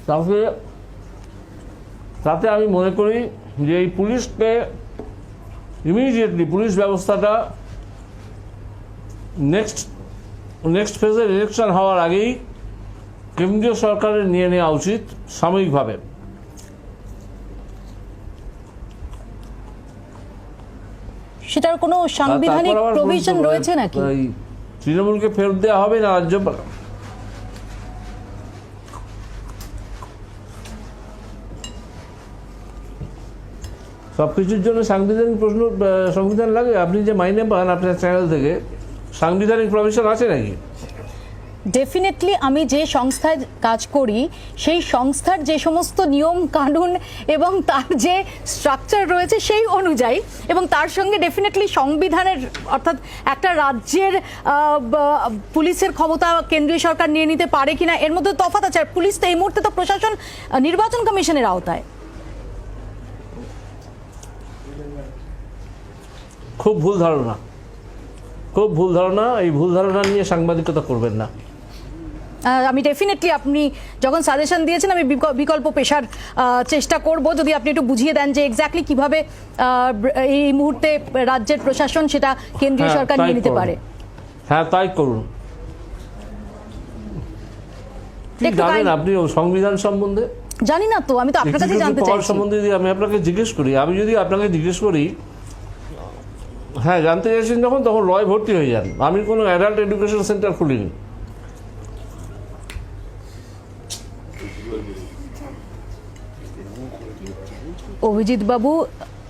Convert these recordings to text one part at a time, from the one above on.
তাতে তাতে আমি মনে করি যে এই পুলিশকে ইমিডিয়েটলি পুলিশ ব্যবস্থাটা নেক্সট ফেজের ইলেকশন হওয়ার আগেই কেন্দ্রীয় সরকারের নিয়ে নেওয়া উচিত সাময়িকভাবে। সেটার কোনো সাংবিধানিক প্রভিশন রয়েছে নাকি? তৃণমূলকে ফেরত দেওয়া হবে না রাজ্যপাল? সবকিছুর জন্য সাংবিধানিক প্রশ্ন সংবিধান লাগে? আপনি যে মাইনে পান আপনার চ্যানেল থেকে, সাংবিধানিক প্রভিশন আছে নাকি? ডেফিনেটলি আমি যে সংস্থায় কাজ করি সেই সংস্থার যে সমস্ত নিয়ম কানুন এবং তার যে স্ট্রাকচার রয়েছে সেই অনুযায়ী, এবং তার সঙ্গে ডেফিনেটলি সংবিধানের, অর্থাৎ একটা রাজ্যের পুলিশের ক্ষমতা কেন্দ্রীয় সরকার নিয়ে নিতে পারে কিনা এর মধ্যে তফাৎ আছে। আর পুলিশ তো এই মুহূর্তে তো প্রশাসন নির্বাচন কমিশনের আওতায়। খুব ভুল ধারণা, খুব ভুল ধারণা। এই ভুল ধারণা নিয়ে সাংবাদিকতা করবেন না। আমি ডেফিনেটলি আপনি যখন সাজেশন দিয়েছেন আমি বিকল্প পেশার চেষ্টা করব, যদি আপনি একটু বুঝিয়ে দেন যে এক্স্যাক্টলি কিভাবে এই মুহূর্তে রাজ্যের প্রশাসন সেটা কেন্দ্রীয় সরকার নিয়ে নিতে পারে। হ্যাঁ, তাই করুন। জানেন আপনি সংবিধান সম্বন্ধে? জানি না তো, আমি তো আপনার কাছে জানতে চাইছি সম্বন্ধে। যদি আমি আপনাকে জিজ্ঞেস করি, আমি যদি আপনাকে জিজ্ঞেস করি, হ্যাঁ জানতে চাইছেন যখন, তখন লয় ভর্তি হয়ে যান। আমি কোনো অ্যাডাল্ট এডুকেশন সেন্টার খুলিনি। অভিজিৎ বাবু,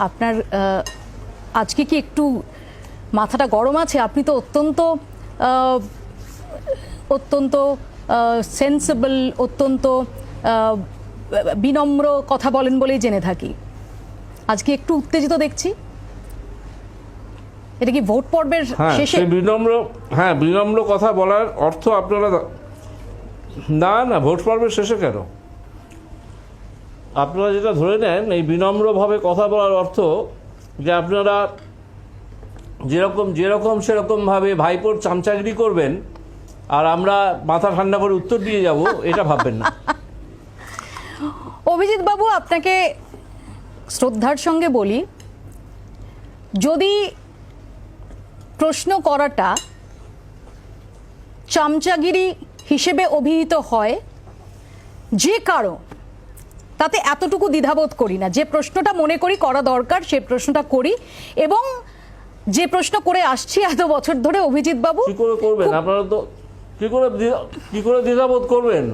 আপনার আজকে কি একটু মাথাটা গরম আছে? আপনি তো অত্যন্ত সেন্সিবল, অত্যন্ত বিনম্র কথা বলেন বলেই জেনে থাকি। আজকে একটু উত্তেজিত দেখছি। এটা কি ভোট পর্বের শেষে? বিনম্র কথা বলার অর্থ আপনারা না ভোট পর্বের শেষে কেন? আপনারা যেটা ধরে নেন এই বিনম্রভাবে কথা বলার অর্থ যে আপনারা যেরকম সেরকমভাবে ভাইপোর চামচাগিরি করবেন আর আমরা মাথা ঠান্ডা করে উত্তর দিয়ে যাব, এটা ভাববেন না। অভিজিৎ বাবু, আপনাকে শ্রদ্ধার সঙ্গে বলি, যদি প্রশ্ন করাটা চামচাগিরি হিসেবে অভিহিত হয় যে কারো, তাতে এতটুকু দ্বিধাবোধ করি না। যে প্রশ্নটা মনে করি করা দরকার সে প্রশ্নটা করি, এবং যে প্রশ্ন করে আসছি এত বছর ধরে অভিজিৎ বাবু। কি করে করবেন আপনারা? তো কি করে দ্বিধাবোধ করবেন?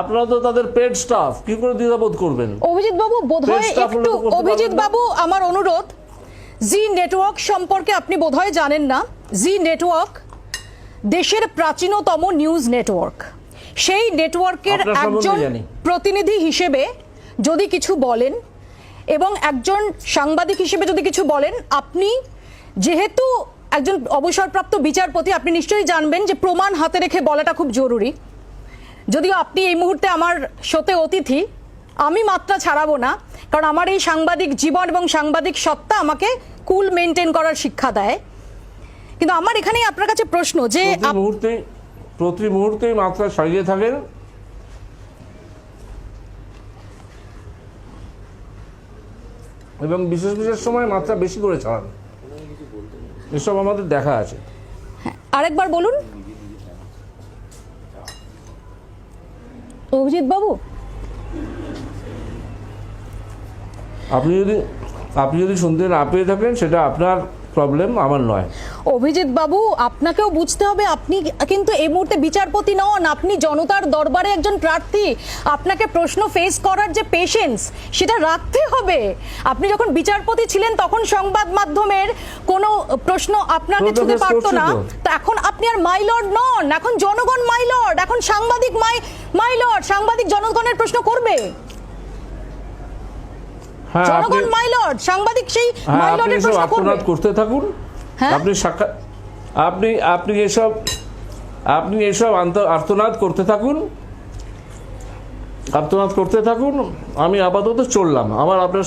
আপনারা তো তাদের পেড স্টাফ, কি করে দ্বিধাবোধ করবেন? অভিজিৎ বাবু বোধহয় একটু, অভিজিৎ বাবু আমার অনুরোধ, জি নেটওয়ার্ক সম্পর্কে আপনি বোধহয় জানেন না। জি নেটওয়ার্ক দেশের প্রাচীনতম নিউজ নেটওয়ার্ক। সেই নেটওয়ার্কের একজন প্রতিনিধি হিসেবে যদি কিছু বলেন এবং একজন সাংবাদিক হিসেবে যদি কিছু বলেন, আপনি যেহেতু একজন অবসরপ্রাপ্ত বিচারপতি, আপনি নিশ্চয়ই জানবেন যে প্রমাণ হাতে রেখে বলাটা খুব জরুরি। যদিও আপনি এই মুহূর্তে আমার শোতে অতিথি, আমি মাত্রা ছাড়াবো না, কারণ আমার এই সাংবাদিক জীবন এবং সাংবাদিক সত্তা আমাকে কুল মেনটেন করার শিক্ষা দেয়। কিন্তু আমার এখানেই আপনার কাছে প্রশ্ন, যে প্রতি মুহূর্তে মাত্রা ছাড়িয়ে থাকেন, এবং বিশেষ সময় মাত্রা বেশি করে ছাড়ান, এসব আমাদের দেখা আছে। আরেকবার বলুন অভিজিৎ বাবু। আপনি যদি শুনতে না পেয়ে থাকেন সেটা আপনার প্রবলেম, আমার নয়। অভিজিৎ বাবু, আপনাকেও বুঝতে হবে, আপনি কিন্তু এই মুহূর্তে বিচারপতি নন, আপনি জনতার দরবারে একজন প্রার্থী। আপনাকে প্রশ্ন ফেস করার যে পেশেন্স সেটা রাখতে হবে। আপনি যখন বিচারপতি ছিলেন তখন সংবাদ মাধ্যমের কোনো প্রশ্ন আপনাকে ছুঁতে পারতো না, তো এখন আপনি আর মাইলর্ড নন, এখন জনগণ মাইলর্ড, এখন সাংবাদিক মাইলর্ড। সাংবাদিক জনগণের প্রশ্ন করবে, জনগণ মাইলর্ড, সাংবাদিক সেই মাইলর্ডের প্রশ্ন করবে। করতে থাকুন। আপনি এসব আর্তনাদ করতে থাকুন। আমি আপাতত চললাম। আমার আপনার